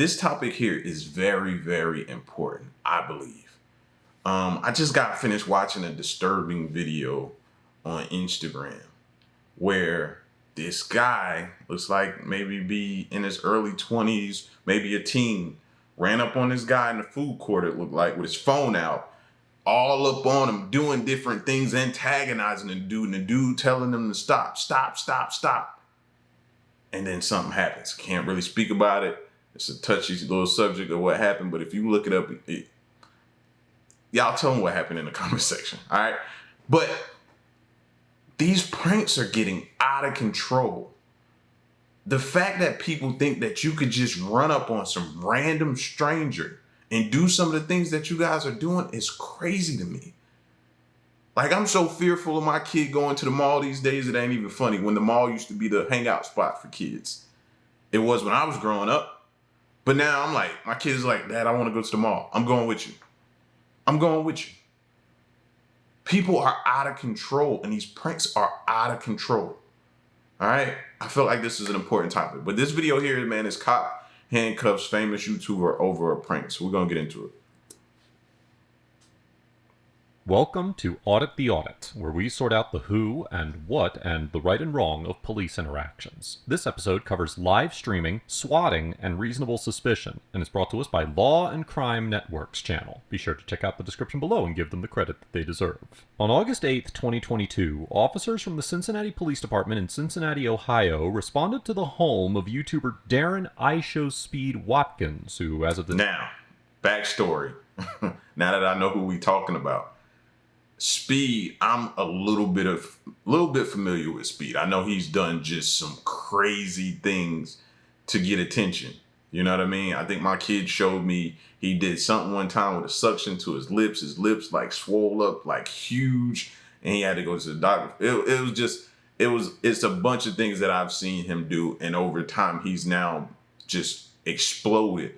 this topic here is very, very important, I believe. I just got finished watching a disturbing video on Instagram where this guy looks like maybe be in his early 20s, maybe a teen, ran up on this guy in the food court, it looked like, with his phone out, all up on him, doing different things, antagonizing the dude, and the dude telling him to stop. And then something happens. Can't really speak about it. It's a touchy little subject of what happened, but if you look it up, y'all tell me what happened in the comment section, all right? But these pranks are getting out of control. The fact that people think that you could just run up on some random stranger and do some of the things that you guys are doing is crazy to me. Like, I'm so fearful of my kid going to the mall these days, it ain't even funny. When the mall used to be the hangout spot for kids. It was when I was growing up. But now I'm like, my kid's like, Dad, I want to go to the mall. I'm going with you. I'm going with you. People are out of control, and these pranks are out of control. All right? I feel like this is an important topic. But this video here, man, is cop handcuffs famous YouTuber over a prank. So we're going to get into it. Welcome to Audit the Audit, where we sort out the who and what and the right and wrong of police interactions. This episode covers live streaming, swatting, and reasonable suspicion, and is brought to us by Law and Crime Network's channel. Be sure to check out the description below and give them the credit that they deserve. On August 8th, 2022, officers from the Cincinnati Police Department in Cincinnati, Ohio, responded to the home of YouTuber Darren "iShowSpeed" Watkins, who, as of the... Now, backstory. Now that I know who we talking about. Speed, I'm a little bit familiar with Speed. I know he's done just some crazy things to get attention. You know what I mean? I think my kid showed me he did something one time with a suction to his lips. His lips like swole up like huge, and he had to go to the doctor. It's a bunch of things that I've seen him do, and over time he's now just exploded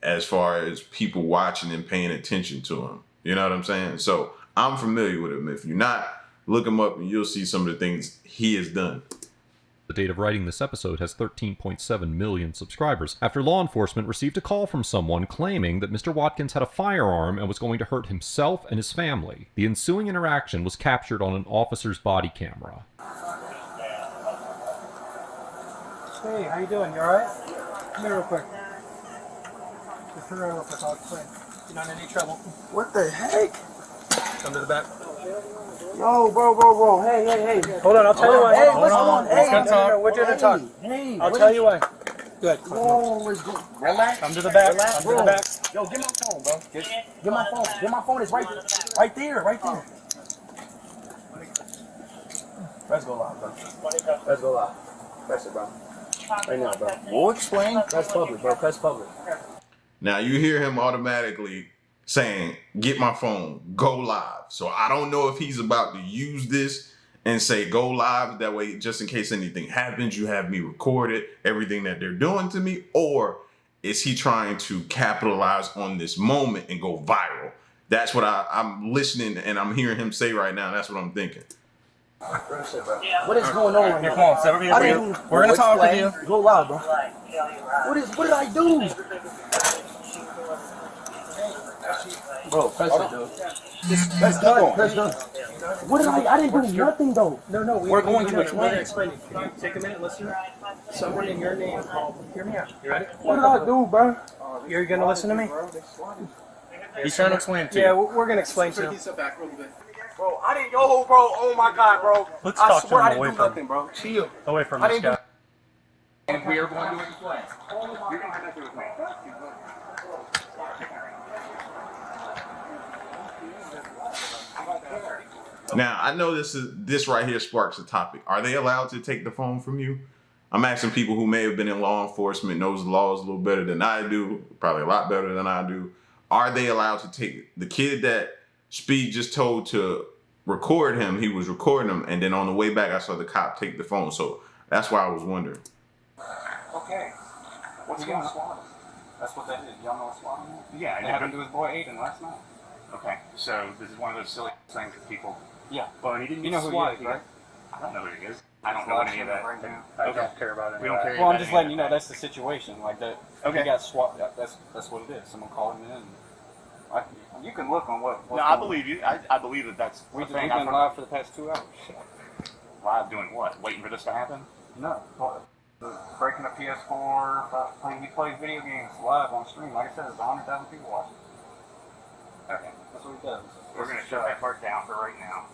as far as people watching and paying attention to him. You know what I'm saying? So I'm familiar with him. If you're not, look him up and you'll see some of the things he has done. The date of writing this episode has 13.7 million subscribers after law enforcement received a call from someone claiming that Mr. Watkins had a firearm and was going to hurt himself and his family. The ensuing interaction was captured on an officer's body camera. Hey, how you doing? You alright? Come here real quick. Just turn around real quick, I'll explain. You're not in any trouble. What the heck? Come to the back. Yo, bro. Hey. Hold on, I'll tell you why. Hey, Hold on. Hey, We're gonna talk. Hey, I'll tell you why. Good. Whoa, relax. Come to the back. Relax, Come to the back. Yo, get my phone, bro. Get my phone. Get my phone. It's right there. Let's go live, bro. Let's go live. Press it, bro. Right now, bro. We'll explain. Press public, bro. Press public. Now you hear him automatically saying, get my phone, go live. So I don't know if he's about to use this and say go live. That way, just in case anything happens, you have me recorded, everything that they're doing to me. Or is he trying to capitalize on this moment and go viral? That's what I'm listening and I'm hearing him say right now. That's what I'm thinking. What is going on right now? Come on, sit over here. We're gonna talk with you. Go live, bro. What did I do? Bro, press it, dude. Press done. What did I didn't do nothing, though. No, we're going to explain. Can you take a minute, listen? Someone in your name called. Hear me out. You ready? What did I do, bro? You're gonna listen to me? He's trying to explain to you. Yeah, we're gonna explain to you. Bro, I didn't. Yo, bro. Oh my God, bro. Let's I talk to swear him I didn't away do from nothing, bro. Chill. Away from I this didn't guy. And we are going to explain. You're gonna have to with me. Now, I know this right here sparks a topic. Are they allowed to take the phone from you? I'm asking people who may have been in law enforcement, knows the laws a little better than I do, probably a lot better than I do. Are they allowed to take it? The kid that Speed just told to record him, he was recording him, and then on the way back, I saw the cop take the phone. So that's why I was wondering. Okay. What's going on? That's what that is. Y'all know what swatting is? Yeah, it happened to his boy Aiden last night. Okay, so this is one of those silly things that people... Yeah. But he didn't know who he is, right? I don't know who he is. I don't know any of that. I don't care about it. We don't care. Well, I'm just letting you know that's the situation. Like that. Okay. He got swat. That's what it is. Someone called him in. And you can look on what. No, I believe you. I believe that's. We've been live for the past 2 hours. Live doing what? Waiting for this to happen? No. Breaking a PS4. He plays video games live on stream. Like I said, there's 100,000 people watching. Okay. That's what he does. We're gonna shut that part down for right now.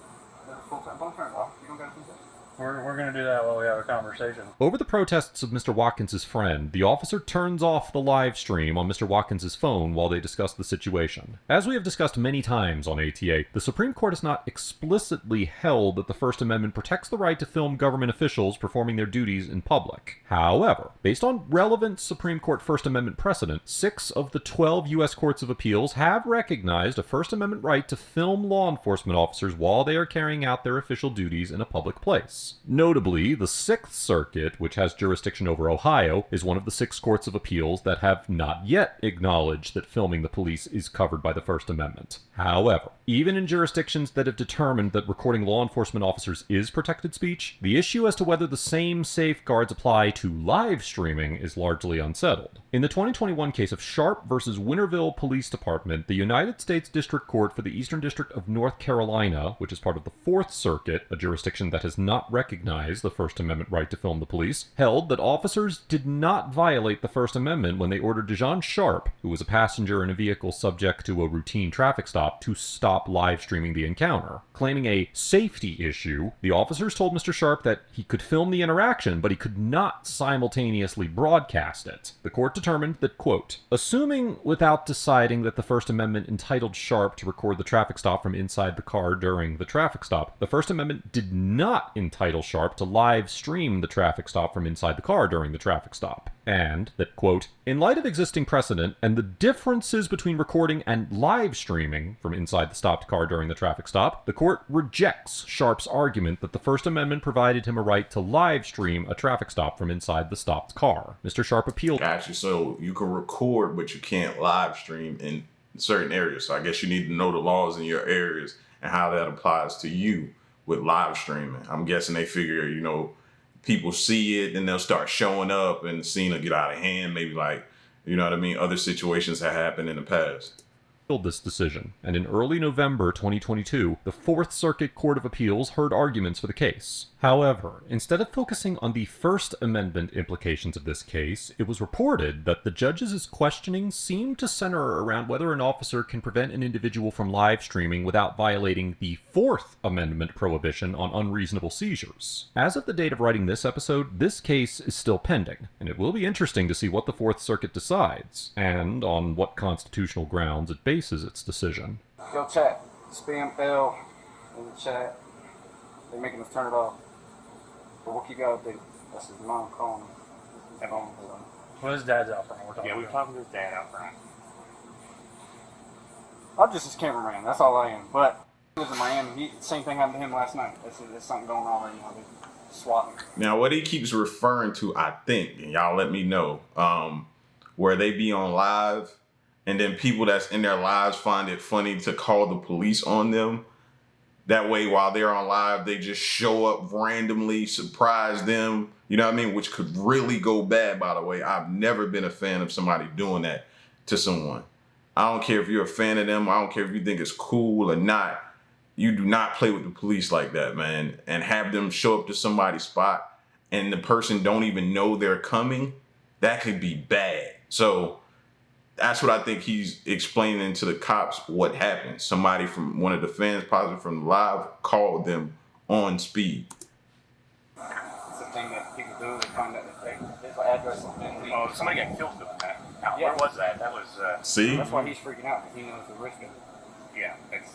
Full time. Don't turn it off. You don't got to do that. We're going to do that while we have a conversation. Over the protests of Mr. Watkins' friend, the officer turns off the live stream on Mr. Watkins' phone while they discuss the situation. As we have discussed many times on ATA, the Supreme Court has not explicitly held that the First Amendment protects the right to film government officials performing their duties in public. However, based on relevant Supreme Court First Amendment precedent, 6 of the 12 U.S. Courts of Appeals have recognized a First Amendment right to film law enforcement officers while they are carrying out their official duties in a public place. Notably, the Sixth Circuit, which has jurisdiction over Ohio, is one of the 6 courts of appeals that have not yet acknowledged that filming the police is covered by the First Amendment. However, even in jurisdictions that have determined that recording law enforcement officers is protected speech, the issue as to whether the same safeguards apply to live streaming is largely unsettled. In the 2021 case of Sharp versus Winterville Police Department, the United States District Court for the Eastern District of North Carolina, which is part of the Fourth Circuit, a jurisdiction that has not recognized the First Amendment right to film the police, held that officers did not violate the First Amendment when they ordered Dejan Sharp, who was a passenger in a vehicle subject to a routine traffic stop, to stop live streaming the encounter. Claiming a safety issue, the officers told Mr. Sharp that he could film the interaction, but he could not simultaneously broadcast it. The court determined that, quote, assuming without deciding that the First Amendment entitled Sharp to record the traffic stop from inside the car during the traffic stop, the First Amendment did not entitle Sharp to live stream the traffic stop from inside the car during the traffic stop. And that, quote, in light of existing precedent and the differences between recording and live streaming from inside the stopped car during the traffic stop, the court rejects Sharp's argument that the First Amendment provided him a right to live stream a traffic stop from inside the stopped car. Mr. Sharp appealed. Gotcha. So you can record, but you can't live stream in certain areas. So I guess you need to know the laws in your areas and how that applies to you with live streaming. I'm guessing they figure, you know, people see it and they'll start showing up and the scene will get out of hand. Maybe like, you know what I mean? Other situations that happened in the past. This decision, and in early November 2022, the Fourth Circuit Court of Appeals heard arguments for the case. However, instead of focusing on the First Amendment implications of this case, it was reported that the judges' questioning seemed to center around whether an officer can prevent an individual from live streaming without violating the Fourth Amendment prohibition on unreasonable seizures. As of the date of writing this episode, this case is still pending, and it will be interesting to see what the Fourth Circuit decides, and on what constitutional grounds it bases its decision. Yo, chat. Spam L in the chat. They're making us turn it off. But what you got to do? That's his mom calling me. His phone. Well, his dad's out front. We're talking Yeah, we're about. talking to his dad out front. I'm just his cameraman. That's all I am. But he was in Miami. Same thing happened to him last night. There's something going on right now. They're swatting. Now, what he keeps referring to, I think, and y'all let me know, where they be on live and then people that's in their lives find it funny to call the police on them. That way, while they're on live, they just show up randomly, surprise them, you know what I mean? Which could really go bad, by the way. I've never been a fan of somebody doing that to someone. I don't care if you're a fan of them. I don't care if you think it's cool or not. You do not play with the police like that, man. And have them show up to somebody's spot and the person don't even know they're coming. That could be bad. So that's what I think he's explaining to the cops what happened. Somebody from one of the fans, possibly from the live, called them on speed. It's a thing that people do. They find out that there's an address on them. Oh, somebody got killed doing that. Now, Yeah. where was that? That was, See? That's why he's freaking out. Because he knows the risk of it. yeah, it's,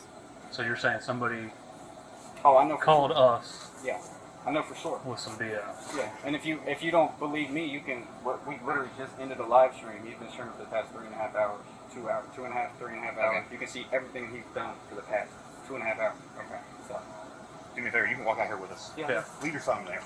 So you're saying somebody Oh, I know. For called sure. us Yeah, I know for sure. with some BS. Yeah, and if you don't believe me, you can. We literally just ended a live stream. He's been streaming for the past 3.5 hours, 2 hours, 3.5 hours. Okay. You can see everything he's done for the past 2.5 hours. okay. So, Do me a favor, you can walk out here with us. yeah. Yeah. Leave your phone there.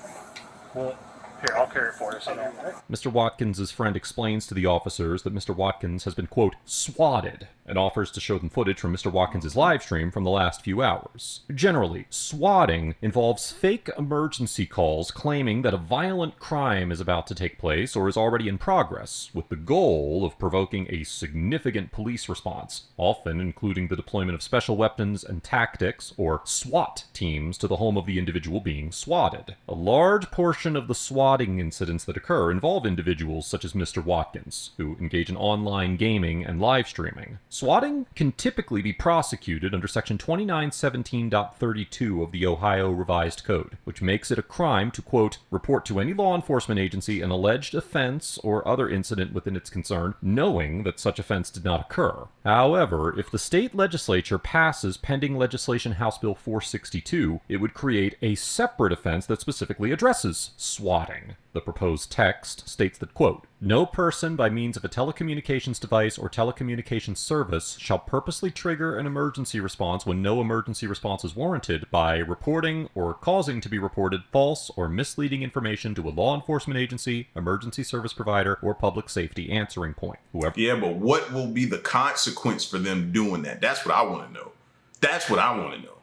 Well, here, I'll carry it for you. So don't. Mr. Watkins' friend explains to the officers that Mr. Watkins has been, quote, swatted and offers to show them footage from Mr. Watkins' live stream from the last few hours. Generally, swatting involves fake emergency calls claiming that a violent crime is about to take place or is already in progress, with the goal of provoking a significant police response, often including the deployment of special weapons and tactics, or SWAT teams, to the home of the individual being swatted. A large portion of the swatting incidents that occur involve individuals such as Mr. Watkins, who engage in online gaming and live streaming. Swatting can typically be prosecuted under Section 2917.32 of the Ohio Revised Code, which makes it a crime to, quote, report to any law enforcement agency an alleged offense or other incident within its concern, knowing that such offense did not occur. However, if the state legislature passes pending legislation House Bill 462, it would create a separate offense that specifically addresses swatting. The proposed text states that, quote, no person by means of a telecommunications device or telecommunications service shall purposely trigger an emergency response when no emergency response is warranted by reporting or causing to be reported false or misleading information to a law enforcement agency, emergency service provider, or public safety answering point. Whoever. Yeah, but what will be the consequence for them doing that? That's what I want to know. That's what I want to know.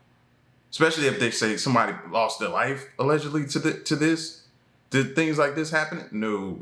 Especially if they say somebody lost their life allegedly to this. Did things like this happen? No.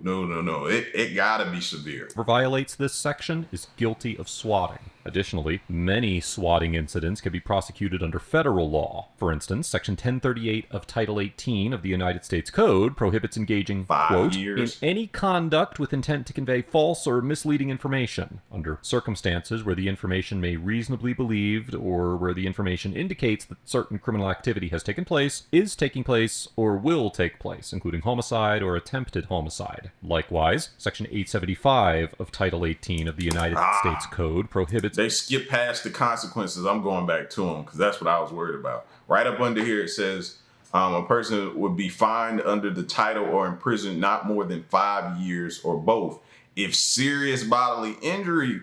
It gotta be severe. Whoever violates this section is guilty of swatting. Additionally, many swatting incidents can be prosecuted under federal law. For instance, Section 1038 of Title 18 of the United States Code prohibits engaging, quote, in any conduct with intent to convey false or misleading information, under circumstances where the information may reasonably be believed or where the information indicates that certain criminal activity has taken place, is taking place, or will take place, including homicide or attempted homicide. Likewise, Section 875 of Title 18 of the United States Code prohibits... They skip past the consequences. I'm going back to them because that's what I was worried about. Right up under here it says a person would be fined under the title or imprisoned not more than 5 years or both. If serious bodily injury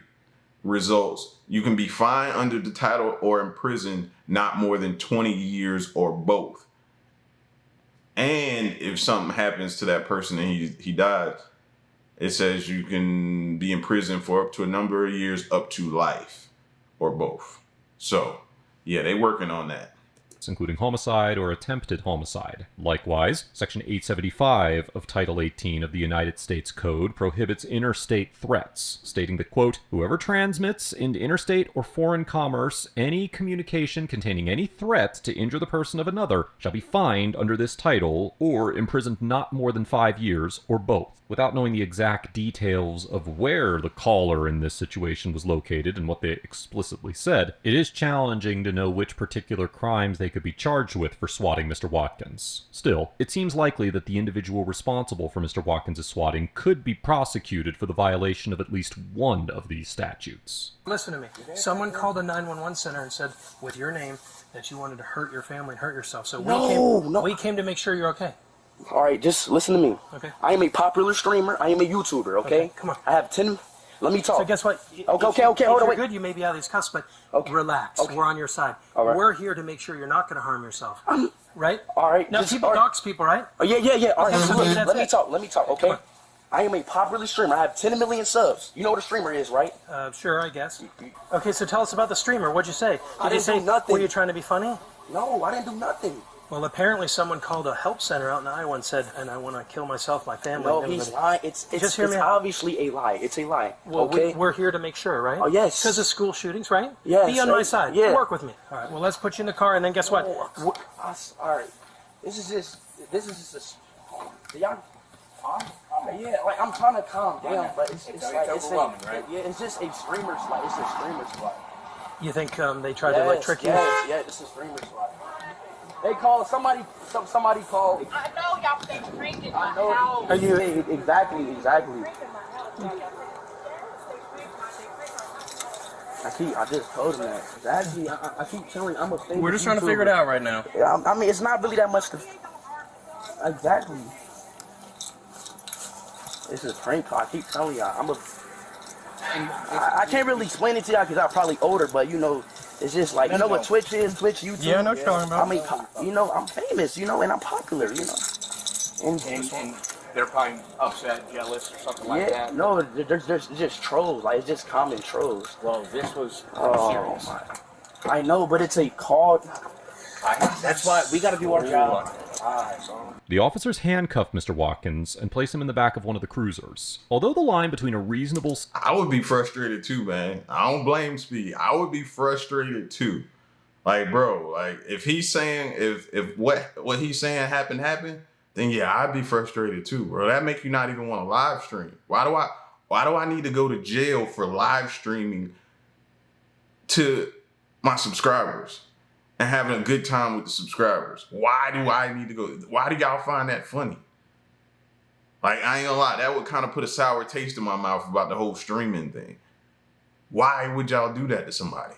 results, you can be fined under the title or imprisoned not more than 20 years or both. And if something happens to that person and he dies, it says you can be in prison for up to a number of years, up to life, or both. So, yeah, they working on that. Including homicide or attempted homicide. Likewise, Section 875 of Title 18 of the United States Code prohibits interstate threats, stating that, quote, whoever transmits into interstate or foreign commerce any communication containing any threat to injure the person of another shall be fined under this title or imprisoned not more than 5 years or both. Without knowing the exact details of where the caller in this situation was located and what they explicitly said, it is challenging to know which particular crimes they could be charged with for swatting Mr. Watkins. Still, it seems likely that the individual responsible for Mr. Watkins' swatting could be prosecuted for the violation of at least one of these statutes. Listen to me. Someone called the 911 center and said, with your name, that you wanted to hurt your family and hurt yourself. So we came to make sure you're okay. All right, just listen to me. Okay. I am a popular streamer. I am a YouTuber, okay? Come on. I have 10... Let me talk. So guess what? Okay, hold on, wait. Good, you may be out of these cuffs, but relax. Okay. We're on your side. All right. We're here to make sure you're not going to harm yourself. Right? All right. Now, people dox people, right? Oh, yeah. All right, Okay, so so look, let me talk, okay? Come on. I am a popular streamer. I have 10 million subs. You know what a streamer is, right? Sure, I guess. Okay, so tell us about the streamer. What'd you say? I didn't say nothing. Were you trying to be funny? No, I didn't do nothing. Well, apparently someone called a help center out in Iowa and said, and I want to kill myself, my family. No, he's lying. It's obviously a lie. It's a lie. Well, okay? we're here to make sure, right? Oh, yes. Because of school shootings, right? Yes. Be on my side. Yeah. Work with me. All right. Well, let's put you in the car, and then guess what? All right. This is just y'all. Yeah, like I'm trying to calm down, but it's like overwhelming, right? Yeah, it's just a streamer's lie. It's a streamer's lie. You think they tried to like trick you? Yeah, it's a streamer's lie. They called somebody called. I know y'all think freaking my I know. house. Are you exactly? I just told him that. Exactly. I keep telling him I'm a famous We're just trying to figure it out right now. I mean, it's not really that much to. Exactly. This is a prank call. I keep telling y'all. I can't really explain it to y'all because I'm probably older, but you know, it's just like, you know what Twitch is? Twitch, YouTube? Yeah, I know what you're talking about. I mean, you know, I'm famous, you know, and I'm popular, you know. And they're probably upset, jealous, or something like Yeah, that. no, there's just trolls. Like, it's just common trolls. Well, this was pretty serious. I know, but it's a call. That's why we got to do our job. The officers handcuffed Mr. Watkins and placed him in the back of one of the cruisers. Although the line between a reasonable... I would be frustrated too, man. I don't blame Speed. I would be frustrated too. Like, bro, like if he's saying if what he's saying happened, then yeah, I'd be frustrated too, bro. That make you not even want to live stream. Why do I need to go to jail for live streaming to my subscribers and having a good time with the subscribers? Why do I need to go? Why do y'all find that funny? Like, I ain't gonna lie, that would kind of put a sour taste in my mouth about the whole streaming thing. Why would y'all do that to somebody?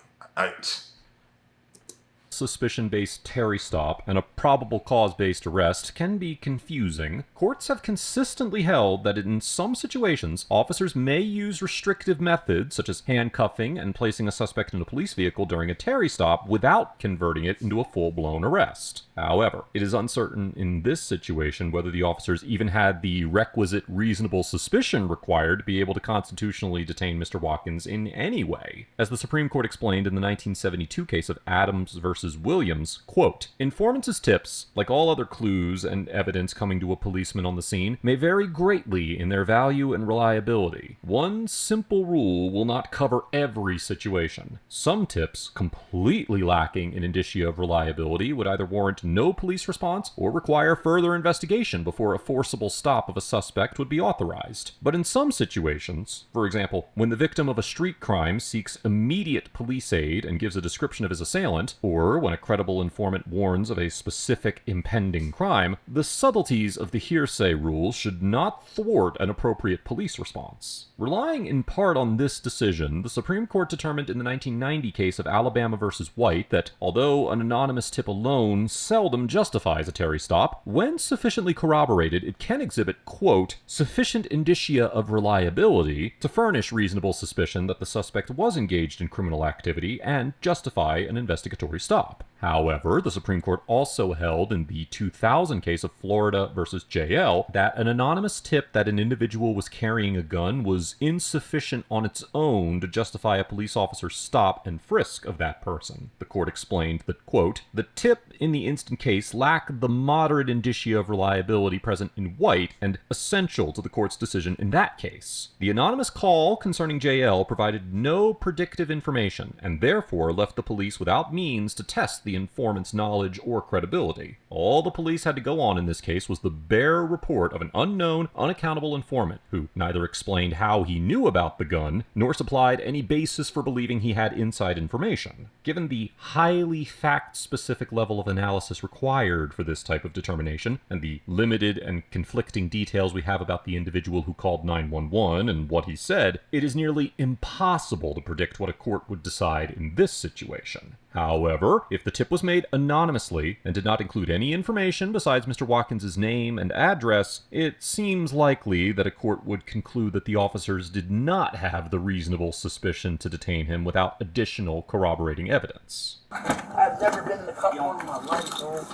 Suspicion-based Terry stop and a probable cause-based arrest can be confusing. Courts have consistently held that in some situations, officers may use restrictive methods such as handcuffing and placing a suspect in a police vehicle during a Terry stop without converting it into a full-blown arrest. However, it is uncertain in this situation whether the officers even had the requisite reasonable suspicion required to be able to constitutionally detain Mr. Watkins in any way. As the Supreme Court explained in the 1972 case of Adams versus Williams, quote, "Informants' tips, like all other clues and evidence coming to a policeman on the scene, may vary greatly in their value and reliability. One simple rule will not cover every situation. Some tips, completely lacking in indicia of reliability, would either warrant no police response or require further investigation before a forcible stop of a suspect would be authorized. But in some situations, for example, when the victim of a street crime seeks immediate police aid and gives a description of his assailant, or when a credible informant warns of a specific impending crime, the subtleties of the hearsay rule should not thwart an appropriate police response." Relying in part on this decision, the Supreme Court determined in the 1990 case of Alabama versus White that although an anonymous tip alone seldom justifies a Terry stop, when sufficiently corroborated, it can exhibit, quote, "sufficient indicia of reliability to furnish reasonable suspicion that the suspect was engaged in criminal activity and justify an investigatory stop." However, the Supreme Court also held in the 2000 case of Florida versus JL that an anonymous tip that an individual was carrying a gun was insufficient on its own to justify a police officer's stop and frisk of that person. The court explained that, quote, "the tip in the instant case lacked the moderate indicia of reliability present in White and essential to the court's decision in that case. The anonymous call concerning JL provided no predictive information and therefore left the police without means to test the informant's knowledge or credibility. All the police had to go on in this case was the bare report of an unknown, unaccountable informant who neither explained how he knew about the gun nor supplied any basis for believing he had inside information. Given the highly fact-specific level of analysis required for this type of determination and the limited and conflicting details we have about the individual who called 911 and what he said, it is nearly impossible to predict what a court would decide in this situation. However, if the tip was made anonymously and did not include any information besides Mr. Watkins' name and address, it seems likely that a court would conclude that the officers did not have the reasonable suspicion to detain him without additional corroborating evidence. I've never been in the cup more in my life, bro.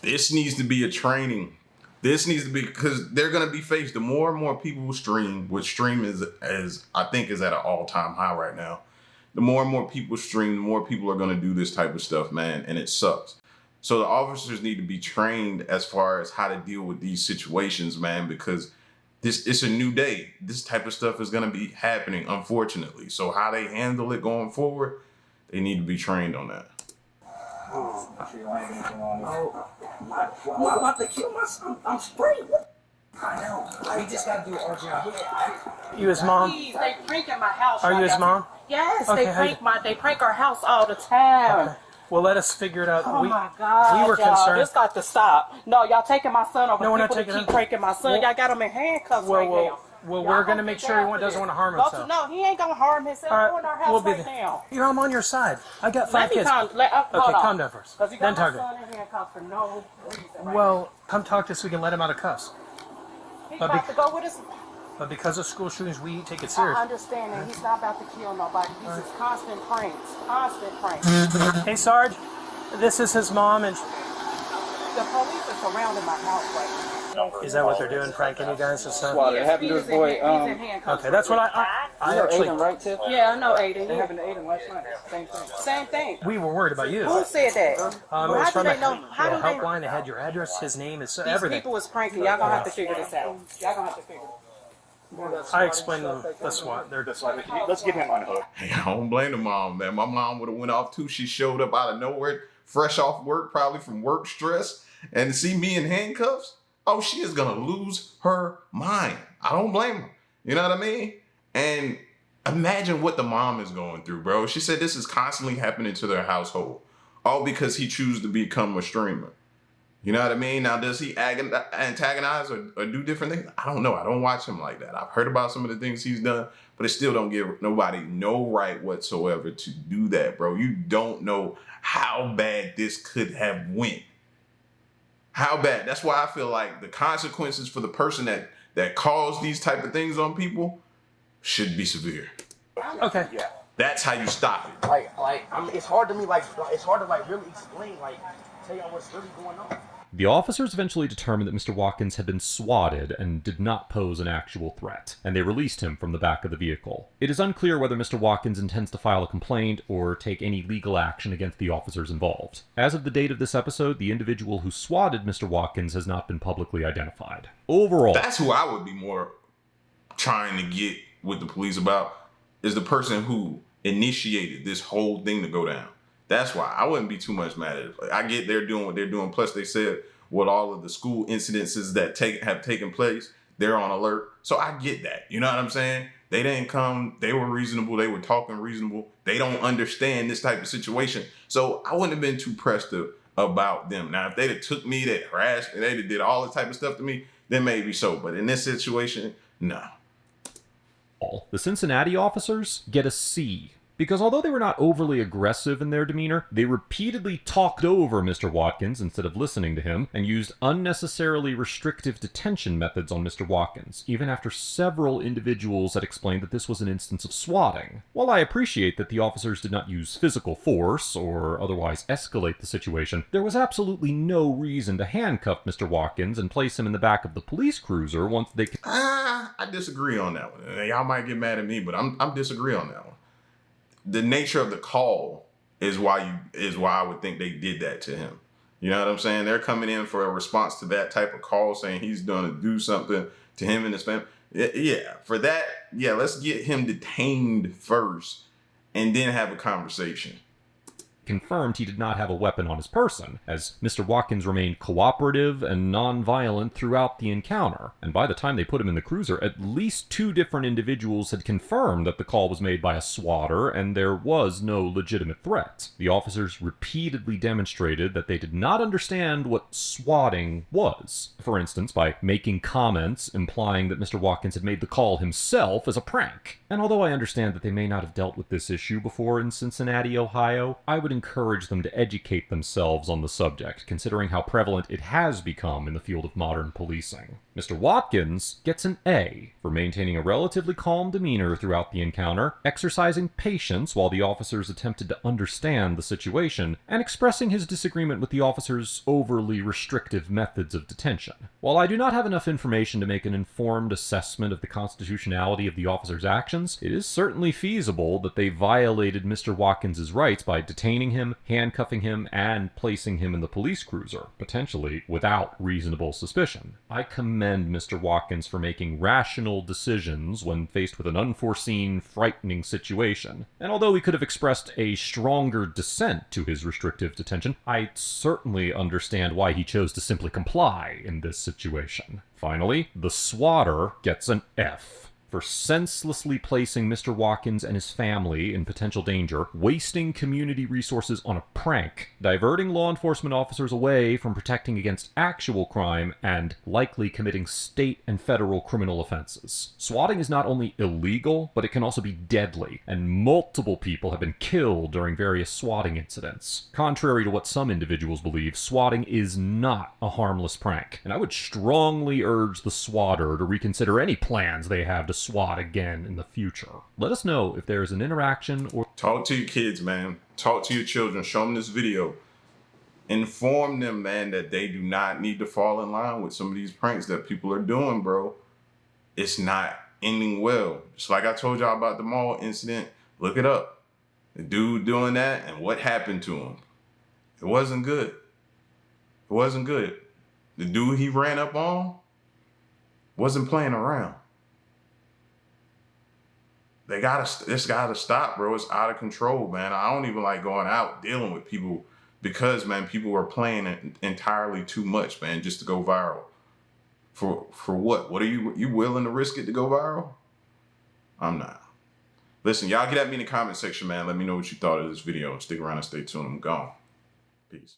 This needs to be a training. This needs to be, because they're going to be faced, the more and more people will stream, which stream is I think is at an all-time high right now. The more and more people stream, the more people are going to do this type of stuff, man, and it sucks. So the officers need to be trained as far as how to deal with these situations, man, because it's a new day. This type of stuff is going to be happening, unfortunately. So how they handle it going forward, they need to be trained on that. I'm about to kill myself. I'm spraying. I know. We just got to do our job. You his mom? Please, they prank at my house. Are you his mom? Yes, Okay, they prank our house all the time. Okay. Well, let us figure it out. Oh my God, we were y'all, concerned. this got to stop. No, y'all taking my son over. No, we're not people taking to keep him. pranking my son. Well, y'all got him in handcuffs right now. Well, we're going to make sure he doesn't want to harm himself. No, he ain't going to harm himself. All right, Go in our house we'll be right there. now. You know, I'm on your side. I got 5 kids. Hold Okay, on. calm down first. Because he Then got talk my to him. son in handcuffs for no reason. Well, come talk to us so we can let him out of cuffs. He's but about to go with us. But because of school shootings, we take it I serious. understand that he's not about to kill nobody. He's just constant pranks. Constant pranks. Hey, Sarge, this is his mom, and The police are surrounding my house right Is that what they're doing, pranking you guys and stuff? Swatter. It happened to his boy. He's in handcuffs. Okay, that's what I You know actually. Aiden, right, Tiff? Yeah, I know Aiden. It happened to Aiden last night. Same thing. Same thing. We were worried about you. Who said that? It Well, was how from do they the know? How do they? helpline. They had your address, his name, it's These everything. people was pranking. Y'all gonna have to figure this out. Y'all gonna have to figure. I explained to them the SWAT. They're Let's get him unhooked. Hey, I don't blame the mom, man. My mom would have went off too. She showed up out of nowhere, fresh off work, probably from work stress, and see me in handcuffs. Oh, she is gonna lose her mind. I don't blame her. You know what I mean? And imagine what the mom is going through, bro. She said this is constantly happening to their household, all because he chose to become a streamer. You know what I mean? Now, does he antagonize or do different things? I don't know. I don't watch him like that. I've heard about some of the things he's done, but it still don't give nobody no right whatsoever to do that, bro. You don't know how bad this could have went. How bad. That's why I feel like the consequences for the person that caused these type of things on people should be severe. okay. Yeah. That's how you stop it. I mean, it's hard to me, it's hard to really explain, tell y'all what's really going on. The officers eventually determined that Mr. Watkins had been swatted and did not pose an actual threat, and they released him from the back of the vehicle. It is unclear whether Mr. Watkins intends to file a complaint or take any legal action against the officers involved. As of the date of this episode, the individual who swatted Mr. Watkins has not been publicly identified. Overall, That's who I would be more trying to get with the police about, is the person who initiated this whole thing to go down. That's why I wouldn't be too much mad at it. I get they're doing what they're doing. Plus, they said with all of the school incidences that have taken place, they're on alert. So I get that. You know what I'm saying? They didn't come. They were reasonable. They were talking reasonable. They don't understand this type of situation. So I wouldn't have been too pressed about them. Now, if they'd have took me, they'd harassed me, they'd have did all this type of stuff to me, then maybe so. But in this situation, no. the Cincinnati officers get a C. Because although they were not overly aggressive in their demeanor, they repeatedly talked over Mr. Watkins instead of listening to him, and used unnecessarily restrictive detention methods on Mr. Watkins, even after several individuals had explained that this was an instance of swatting. While I appreciate that the officers did not use physical force or otherwise escalate the situation, there was absolutely no reason to handcuff Mr. Watkins and place him in the back of the police cruiser once they could... I disagree on that one. Y'all might get mad at me, but I'm disagree on that one. The nature of the call is why I would think they did that to him. You know what I'm saying? They're coming in for a response to that type of call, saying he's going to do something to him and his family. Yeah, for that, yeah, let's get him detained first and then have a conversation. Confirmed he did not have a weapon on his person, as Mr. Watkins remained cooperative and non-violent throughout the encounter, and by the time they put him in the cruiser, at least 2 different individuals had confirmed that the call was made by a swatter and there was no legitimate threat. The officers repeatedly demonstrated that they did not understand what swatting was, for instance by making comments implying that Mr. Watkins had made the call himself as a prank. And although I understand that they may not have dealt with this issue before in Cincinnati, Ohio, I would encourage them to educate themselves on the subject, considering how prevalent it has become in the field of modern policing. Mr. Watkins gets an A for maintaining a relatively calm demeanor throughout the encounter, exercising patience while the officers attempted to understand the situation, and expressing his disagreement with the officers' overly restrictive methods of detention. While I do not have enough information to make an informed assessment of the constitutionality of the officers' actions, it is certainly feasible that they violated Mr. Watkins' rights by detaining him, handcuffing him, and placing him in the police cruiser, potentially without reasonable suspicion. I commend Mr. Watkins for making rational decisions when faced with an unforeseen, frightening situation. And although he could have expressed a stronger dissent to his restrictive detention, I certainly understand why he chose to simply comply in this situation. Finally, the swatter gets an F for senselessly placing Mr. Watkins and his family in potential danger, wasting community resources on a prank, diverting law enforcement officers away from protecting against actual crime, and likely committing state and federal criminal offenses. Swatting is not only illegal, but it can also be deadly, and multiple people have been killed during various swatting incidents. Contrary to what some individuals believe, swatting is not a harmless prank, and I would strongly urge the swatter to reconsider any plans they have to SWAT again in the future. Let us know if there is an interaction or... Talk to your kids, man. Talk to your children. Show them this video. inform them, man, that they do not need to fall in line with some of these pranks that people are doing, bro. It's not ending well. Just like I told y'all about the mall incident, look it up. The dude doing that and what happened to him. It wasn't good. It wasn't good. The dude he ran up on wasn't playing around. This gotta stop, bro. It's out of control, man. I don't even like going out dealing with people because, man, people are playing it entirely too much, man, just to go viral. For what? What are you willing to risk it to go viral? I'm not. Listen, y'all get at me in the comment section, man. Let me know what you thought of this video. Stick around and stay tuned. I'm gone. Peace.